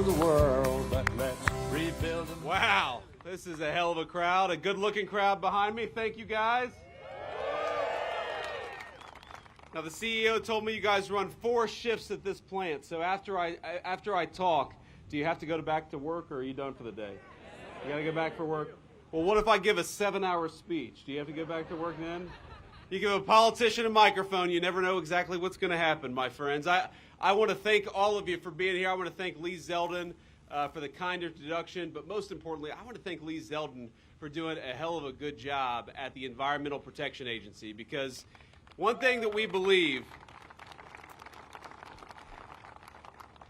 The world, but let's rebuild them. Wow, this is a hell of a crowd, a good-looking crowd behind me. Thank you, guys. Now, the CEO told me you guys run 4 shifts at this plant, so after I talk, do you have to go back to work, or are you done for the day? You got to go back for work? Well, what if I give a 7-hour speech? Do you have to go back to work then? You give a politician a microphone, you never know exactly what's going to happen, my friends. I want to thank all of you for being here. I want to thank Lee Zeldin for the kind introduction, but most importantly, I want to thank Lee Zeldin for doing a hell of a good job at the Environmental Protection Agency, because one thing that we believe,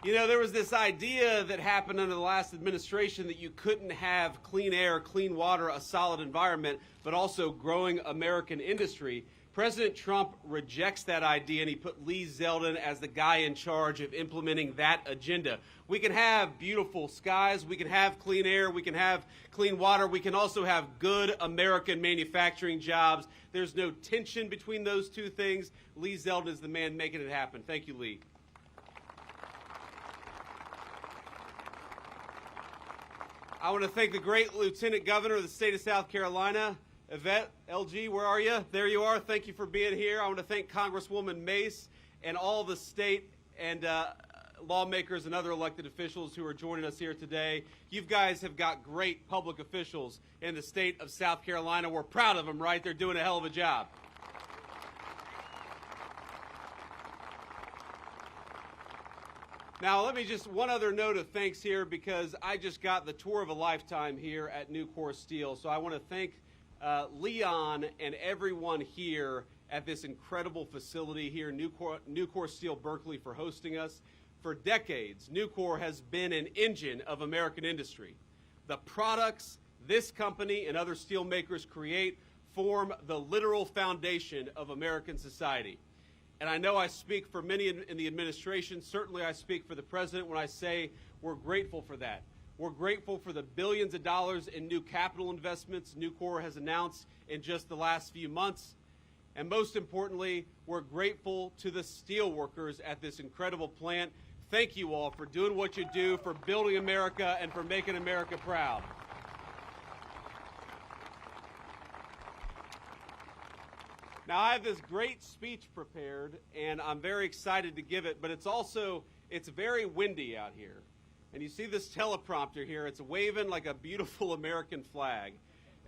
you know, there was this idea that happened under the last administration that you couldn't have clean air, clean water, a solid environment, but also growing American industry. President Trump rejects that idea, and he put Lee Zeldin as the guy in charge of implementing that agenda. We can have beautiful skies, we can have clean air, we can have clean water, we can also have good American manufacturing jobs. There's no tension between those two things. Lee Zeldin is the man making it happen. Thank you, Lee. I want to thank the great Lieutenant Governor of the state of South Carolina, Yvette, LG, where are you? There you are. Thank you for being here. I want to thank Congresswoman Mace and all the state and lawmakers and other elected officials who are joining us here today. You guys have got great public officials in the state of South Carolina. We're proud of them, right? They're doing a hell of a job. Now, let me just, one other note of thanks here, because I just got the tour of a lifetime here at Nucor Steel. So I want to thank Leon and everyone here at this incredible facility here, Nucor Steel Berkeley, for hosting us. For decades, Nucor has been an engine of American industry. The products this company and other steel makers create form the literal foundation of American society. And I know I speak for many in the administration. Certainly I speak for the president when I say we're grateful for that. We're grateful for the billions of dollars in new capital investments Nucor has announced in just the last few months. And most importantly, we're grateful to the steel workers at this incredible plant. Thank you all for doing what you do, for building America, and for making America proud. Now, I have this great speech prepared, and I'm very excited to give it, but it's very windy out here. And you see this teleprompter here, it's waving like a beautiful American flag.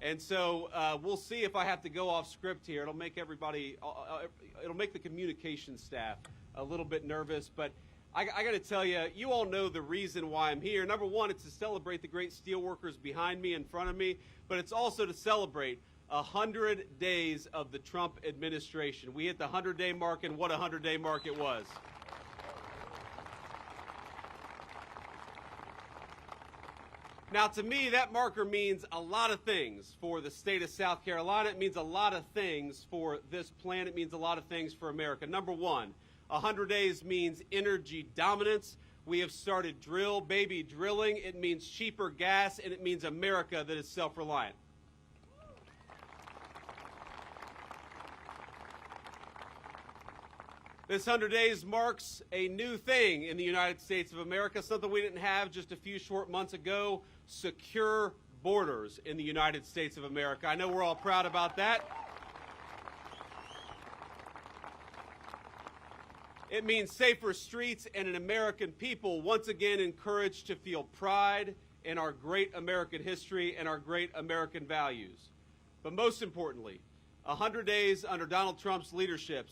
And so we'll see if I have to go off script here. It'll make it'll make the communication staff a little bit nervous, but I got to tell you, you all know the reason why I'm here. Number one, it's to celebrate the great steelworkers behind me, in front of me, but it's also to celebrate 100 days of the Trump administration. We hit the 100-day mark, and what a 100-day mark it was. Now, to me, that marker means a lot of things for the state of South Carolina. It means a lot of things for this plant. It means a lot of things for America. Number one, 100 days means energy dominance. We have started drilling. It means cheaper gas, and it means America that is self-reliant. This 100 days marks a new thing in the United States of America, something we didn't have just a few short months ago: secure borders in the United States of America. I know we're all proud about that. It means safer streets and an American people once again encouraged to feel pride in our great American history and our great American values. But most importantly, 100 days under Donald Trump's leadership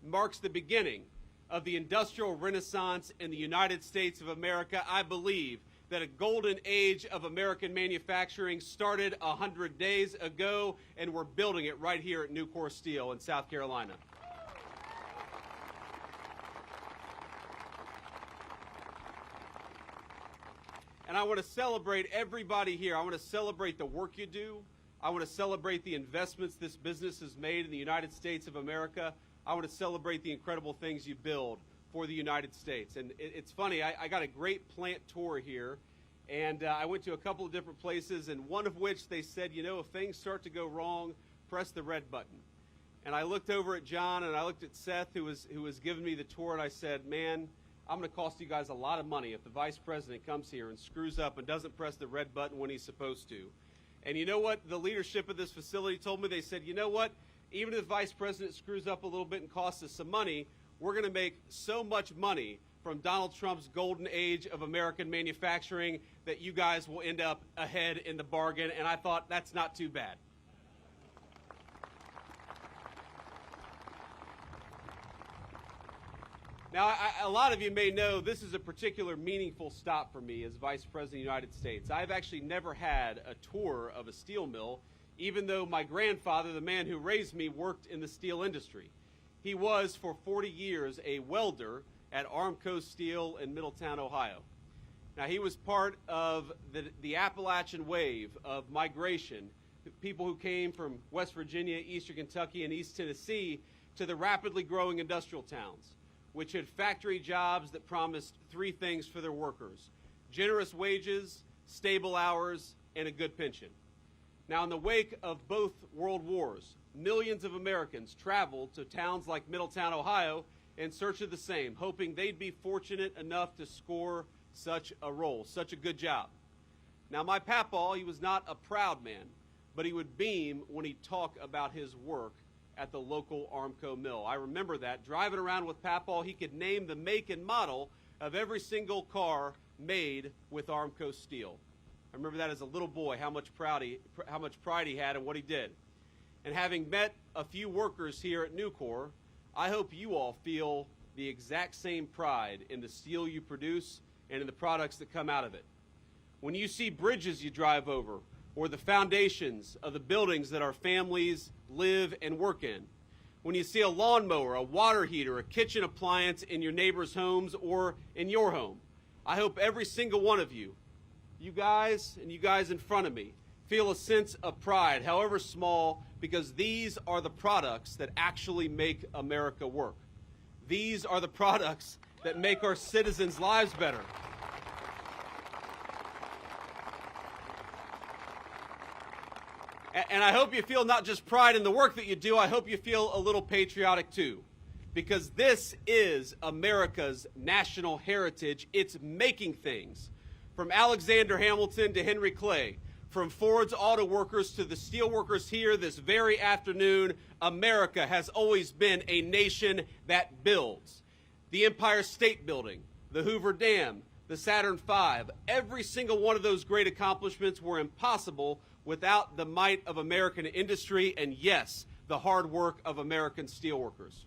marks the beginning of the industrial renaissance in the United States of America. I believe that a golden age of American manufacturing started 100 days ago, and we're building it right here at Nucor Steel in South Carolina. And I want to celebrate everybody here. I want to celebrate the work you do. I want to celebrate the investments this business has made in the United States of America. I want to celebrate the incredible things you build for the United States. And it's funny, I got a great plant tour here, and I went to a couple of different places, and one of which they said, you know, if things start to go wrong, press the red button. And I looked over at John, and I looked at Seth, who was giving me the tour, and I said, man, I'm going to cost you guys a lot of money if the vice president comes here and screws up and doesn't press the red button when he's supposed to. And you know what the leadership of this facility told me? They said, you know what? Even if the vice president screws up a little bit and costs us some money, we're going to make so much money from Donald Trump's golden age of American manufacturing that you guys will end up ahead in the bargain. And I thought, that's not too bad. Now, a lot of you may know this is a particular meaningful stop for me as Vice President of the United States. I've actually never had a tour of a steel mill, even though my grandfather, the man who raised me, worked in the steel industry. He was, for 40 years, a welder at Armco Steel in Middletown, Ohio. Now, he was part of the Appalachian wave of migration, people who came from West Virginia, Eastern Kentucky, and East Tennessee to the rapidly growing industrial towns, which had factory jobs that promised three things for their workers: generous wages, stable hours, and a good pension. Now, in the wake of both world wars, millions of Americans traveled to towns like Middletown, Ohio, in search of the same, hoping they'd be fortunate enough to score such a role, such a good job. Now, my papaw, he was not a proud man, but he would beam when he'd talk about his work at the local Armco mill. I remember that. Driving around with Papaw, he could name the make and model of every single car made with Armco Steel. I remember that as a little boy, how much pride he had in what he did. And having met a few workers here at Nucor, I hope you all feel the exact same pride in the steel you produce and in the products that come out of it. When you see bridges you drive over, or the foundations of the buildings that our families live and work in, when you see a lawnmower, a water heater, a kitchen appliance in your neighbor's homes or in your home, I hope every single one of you, you guys and you guys in front of me, feel a sense of pride, however small, because these are the products that actually make America work. These are the products that make our citizens' lives better. And I hope you feel not just pride in the work that you do, I hope you feel a little patriotic too. Because this is America's national heritage. It's making things. From Alexander Hamilton to Henry Clay, from Ford's auto workers to the steel workers here this very afternoon, America has always been a nation that builds. The Empire State Building, the Hoover Dam, the Saturn V, every single one of those great accomplishments were impossible without the might of American industry and, yes, the hard work of American steelworkers.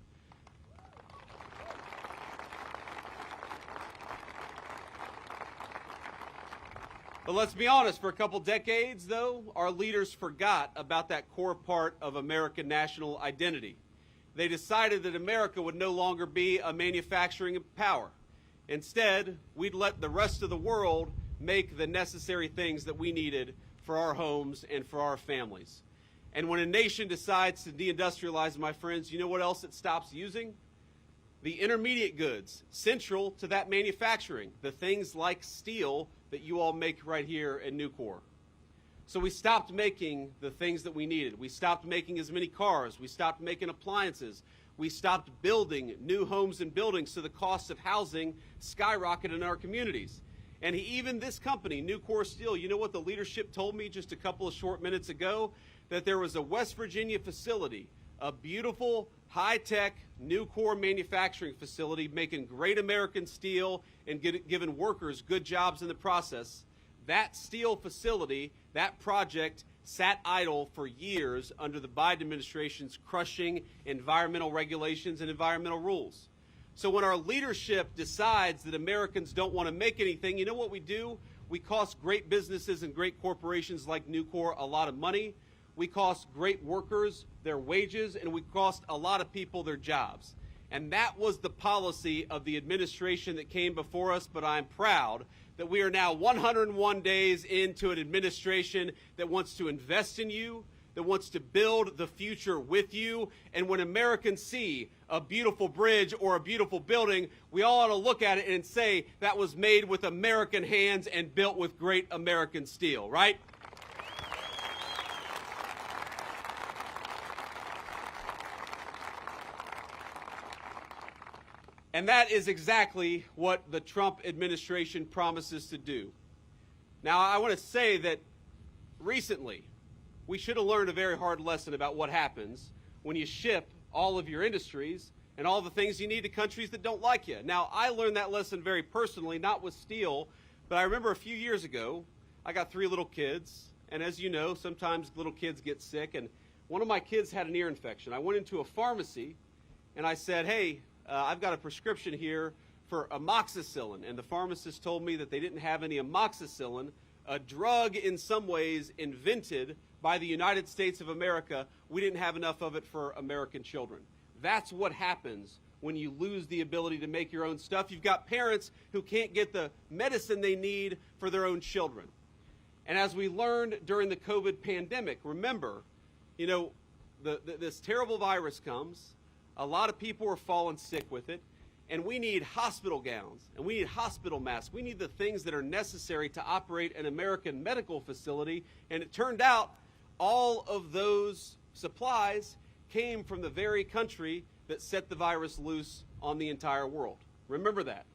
But let's be honest, for a couple decades, though, our leaders forgot about that core part of American national identity. They decided that America would no longer be a manufacturing power. Instead, we'd let the rest of the world make the necessary things that we needed for our homes and for our families. And when a nation decides to deindustrialize, my friends, you know what else it stops using? The intermediate goods central to that manufacturing, the things like steel that you all make right here at Nucor. So we stopped making the things that we needed. We stopped making as many cars. We stopped making appliances. We stopped building new homes and buildings, so the cost of housing skyrocketed in our communities. And even this company, Nucor Steel, you know what the leadership told me just a couple of short minutes ago? That there was a West Virginia facility, a beautiful, high-tech Nucor manufacturing facility making great American steel and giving workers good jobs in the process. That steel facility, that project, sat idle for years under the Biden administration's crushing environmental regulations and environmental rules. So when our leadership decides that Americans don't want to make anything, you know what we do? We cost great businesses and great corporations like Nucor a lot of money. We cost great workers their wages, and we cost a lot of people their jobs. And that was the policy of the administration that came before us, but I'm proud that we are now 101 days into an administration that wants to invest in you, that wants to build the future with you. And when Americans see a beautiful bridge or a beautiful building, we all ought to look at it and say that was made with American hands and built with great American steel, right? And that is exactly what the Trump administration promises to do. Now, I want to say that recently, we should have learned a very hard lesson about what happens when you ship all of your industries and all the things you need to countries that don't like you. Now, I learned that lesson very personally, not with steel, but I remember a few years ago, I got 3 little kids, and as you know, sometimes little kids get sick, and one of my kids had an ear infection. I went into a pharmacy, and I said, hey, I've got a prescription here for amoxicillin, and the pharmacist told me that they didn't have any amoxicillin, a drug in some ways invented by the United States of America. We didn't have enough of it for American children. That's what happens when you lose the ability to make your own stuff. You've got parents who can't get the medicine they need for their own children. And as we learned during the COVID pandemic, remember, this terrible virus comes, a lot of people are falling sick with it, and we need hospital gowns, and we need hospital masks. We need the things that are necessary to operate an American medical facility. And it turned out all of those supplies came from the very country that set the virus loose on the entire world. Remember that.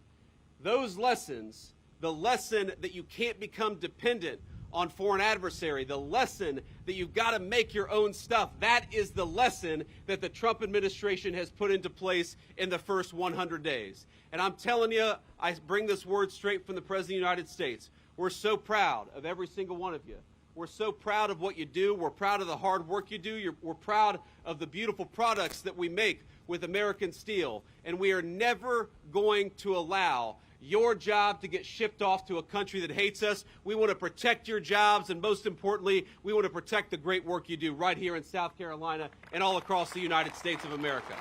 Those lessons, the lesson that you can't become dependent on foreign adversary, the lesson that you've got to make your own stuff, that is the lesson that the Trump administration has put into place in the first 100 days. And I'm telling you, I bring this word straight from the President of the United States. We're so proud of every single one of you. We're so proud of what you do. We're proud of the hard work you do. We're proud of the beautiful products that we make with American steel. And we are never going to allow your job to get shipped off to a country that hates us. We want to protect your jobs, and most importantly, we want to protect the great work you do right here in South Carolina and all across the United States of America.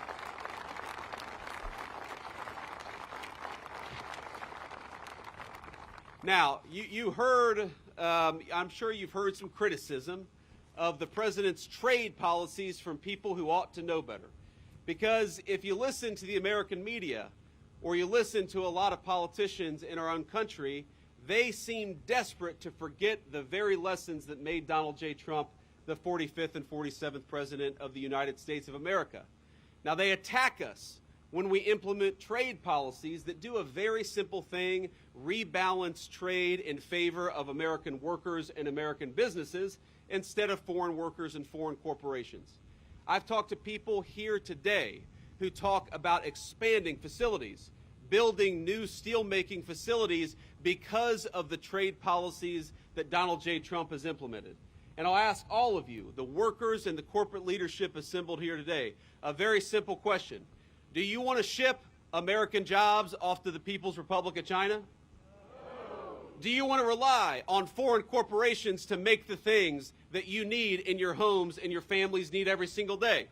Now, you heard, I'm sure you've heard some criticism of the president's trade policies from people who ought to know better. Because if you listen to the American media, or you listen to a lot of politicians in our own country, they seem desperate to forget the very lessons that made Donald J. Trump the 45th and 47th President of the United States of America. Now, they attack us when we implement trade policies that do a very simple thing, rebalance trade in favor of American workers and American businesses instead of foreign workers and foreign corporations. I've talked to people here today who talk about expanding facilities, building new steelmaking facilities because of the trade policies that Donald J. Trump has implemented. And I'll ask all of you, the workers and the corporate leadership assembled here today, a very simple question. Do you want to ship American jobs off to the People's Republic of China? No. Do you want to rely on foreign corporations to make the things that you need in your homes and your families need every single day?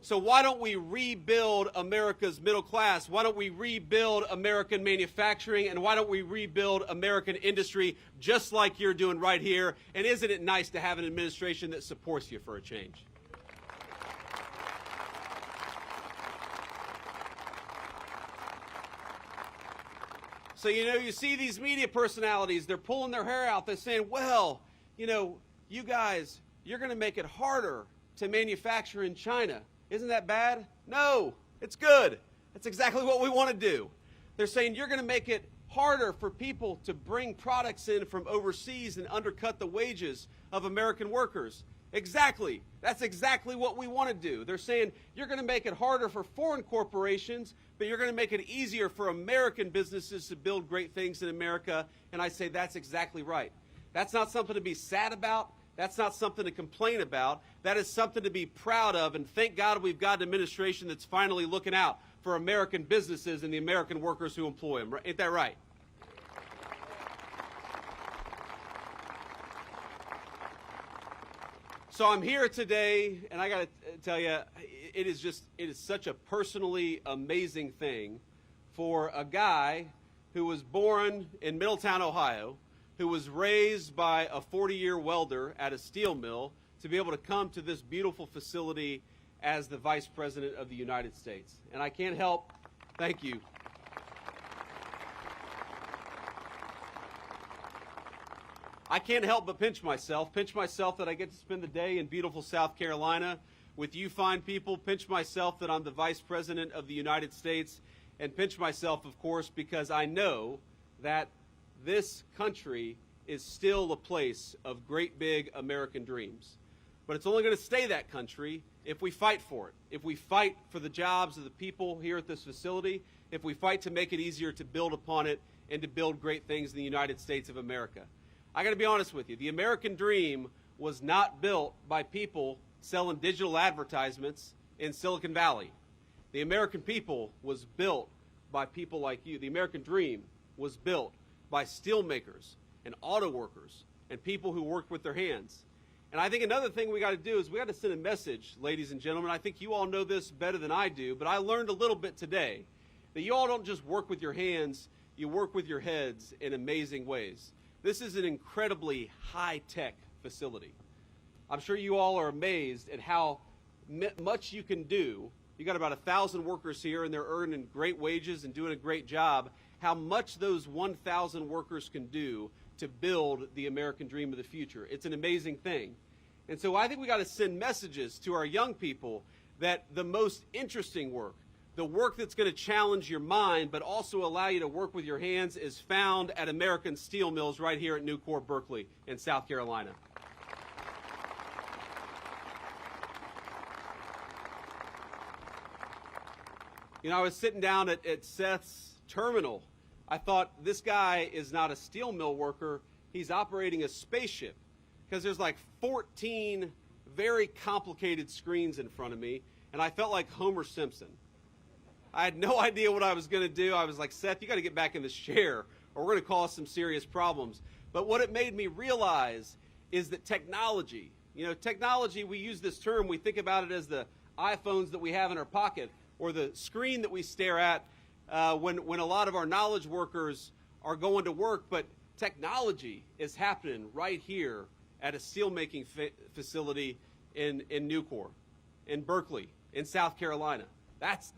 So why don't we rebuild America's middle class? Why don't we rebuild American manufacturing? And why don't we rebuild American industry just like you're doing right here? And isn't it nice to have an administration that supports you for a change? So, you see these media personalities, they're pulling their hair out. They're saying, well, you guys, you're going to make it harder to manufacture in China. Isn't that bad? No, it's good. That's exactly what we want to do. They're saying you're going to make it harder for people to bring products in from overseas and undercut the wages of American workers. Exactly. That's exactly what we want to do. They're saying you're going to make it harder for foreign corporations, but you're going to make it easier for American businesses to build great things in America. And I say that's exactly right. That's not something to be sad about. That's not something to complain about. That is something to be proud of. And thank God we've got an administration that's finally looking out for American businesses and the American workers who employ them. Ain't that right? So I'm here today, and I got to tell you, it is such a personally amazing thing for a guy who was born in Middletown, Ohio, who was raised by a 40-year welder at a steel mill, to be able to come to this beautiful facility as the Vice President of the United States. And I can't help, thank you. I can't help but pinch myself that I get to spend the day in beautiful South Carolina with you fine people, pinch myself that I'm the Vice President of the United States, and pinch myself, of course, because I know that this country is still a place of great big American dreams. But it's only going to stay that country if we fight for it, if we fight for the jobs of the people here at this facility, if we fight to make it easier to build upon it and to build great things in the United States of America. I got to be honest with you, the American dream was not built by people selling digital advertisements in Silicon Valley. The American people was built by people like you. The American dream was built by steel makers and auto workers and people who work with their hands. And I think another thing we got to do is we got to send a message, ladies and gentlemen. I think you all know this better than I do, but I learned a little bit today that you all don't just work with your hands, you work with your heads in amazing ways. This is an incredibly high-tech facility. I'm sure you all are amazed at how much you can do. You got about 1,000 workers here, and they're earning great wages and doing a great job. How much those 1,000 workers can do to build the American dream of the future. It's an amazing thing. And so I think we got to send messages to our young people that the most interesting work, the work that's going to challenge your mind but also allow you to work with your hands, is found at American steel mills right here at Nucor Berkeley in South Carolina. You know, I was sitting down at Seth's terminal. I thought, this guy is not a steel mill worker, he's operating a spaceship, because there's like 14 very complicated screens in front of me, and I felt like Homer Simpson. I had no idea what I was going to do. I was like, Seth, you got to get back in this chair, or we're going to cause some serious problems. But what it made me realize is that technology, technology, we use this term, we think about it as the iPhones that we have in our pocket, or the screen that we stare at when a lot of our knowledge workers are going to work. But technology is happening right here at a steelmaking facility in Nucor, in Berkeley, in South Carolina. That's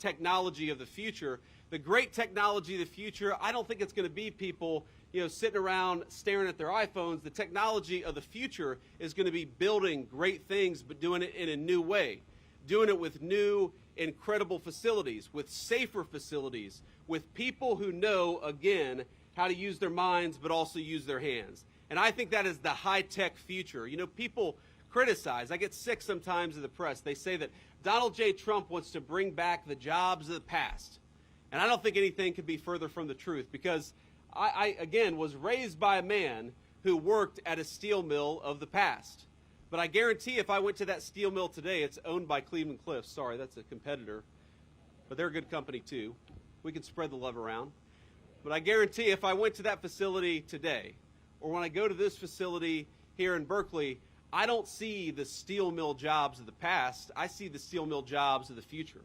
technology of the future. The great technology of the future, I don't think it's going to be people sitting around staring at their iPhones. The technology of the future is going to be building great things, but doing it in a new way, doing it with new, incredible facilities, with safer facilities, with people who know, again, how to use their minds but also use their hands. And I think that is the high-tech future. People criticize. I get sick sometimes of the press. They say that Donald J. Trump wants to bring back the jobs of the past. And I don't think anything could be further from the truth, because I again, was raised by a man who worked at a steel mill of the past. But I guarantee if I went to that steel mill today, it's owned by Cleveland-Cliffs. Sorry, that's a competitor. But they're a good company, too. We can spread the love around. But I guarantee if I went to that facility today, or when I go to this facility here in Berkeley, I don't see the steel mill jobs of the past. I see the steel mill jobs of the future.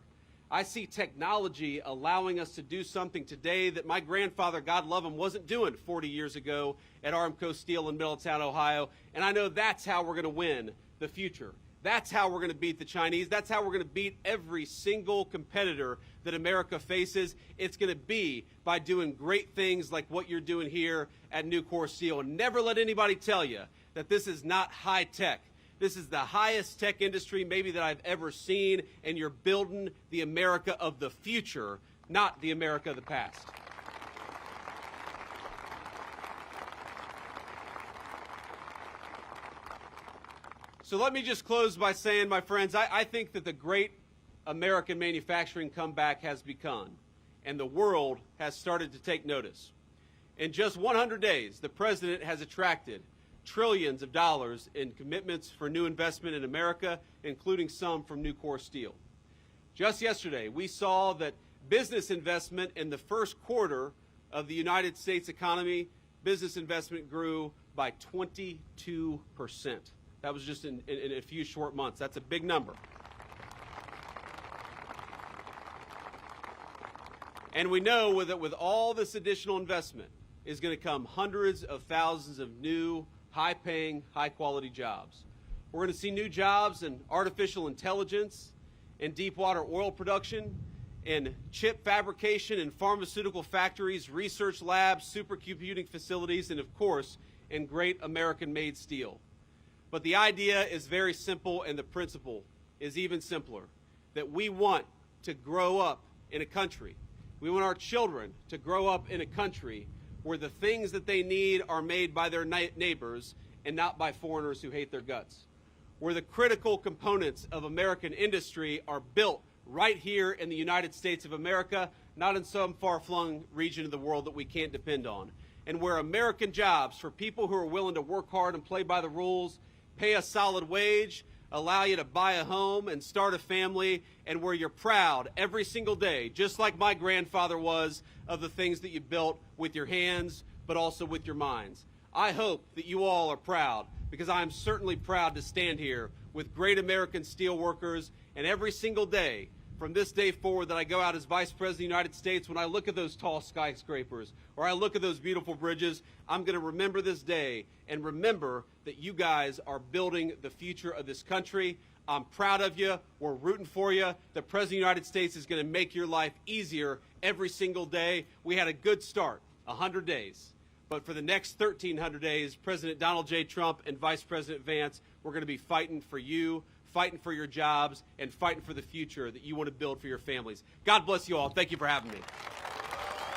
I see technology allowing us to do something today that my grandfather, God love him, wasn't doing 40 years ago at Armco Steel in Middletown, Ohio. And I know that's how we're going to win the future. That's how we're going to beat the Chinese. That's how we're going to beat every single competitor that America faces. It's going to be by doing great things like what you're doing here at Nucor Steel. And never let anybody tell you that this is not high tech. This is the highest tech industry maybe that I've ever seen, and you're building the America of the future, not the America of the past. So let me just close by saying, my friends, I think that the great American manufacturing comeback has begun, and the world has started to take notice. In just 100 days, the president has attracted trillions of dollars in commitments for new investment in America, including some from Nucor Steel. Just yesterday, we saw that business investment in the first quarter of the United States economy, business investment grew by 22%. That was just in a few short months. That's a big number. And we know that with all this additional investment is going to come hundreds of thousands of new, high-paying, high-quality jobs. We're going to see new jobs in artificial intelligence, in deep-water oil production, in chip fabrication, in pharmaceutical factories, research labs, supercomputing facilities, and, of course, in great American-made steel. But the idea is very simple, and the principle is even simpler, that we want to grow up in a country. We want our children to grow up in a country where the things that they need are made by their neighbors and not by foreigners who hate their guts. Where the critical components of American industry are built right here in the United States of America, not in some far-flung region of the world that we can't depend on. And where American jobs for people who are willing to work hard and play by the rules, pay a solid wage, allow you to buy a home and start a family, and where you're proud every single day, just like my grandfather was, of the things that you built with your hands, but also with your minds. I hope that you all are proud, because I am certainly proud to stand here with great American steel workers, and every single day from this day forward that I go out as Vice President of the United States, when I look at those tall skyscrapers or I look at those beautiful bridges, I'm going to remember this day and remember that you guys are building the future of this country. I'm proud of you. We're rooting for you. The President of the United States is going to make your life easier every single day. We had a good start, 100 days. But for the next 1,300 days, President Donald J. Trump and Vice President Vance, we're going to be fighting for you, fighting for your jobs, and fighting for the future that you want to build for your families. God bless you all. Thank you for having me.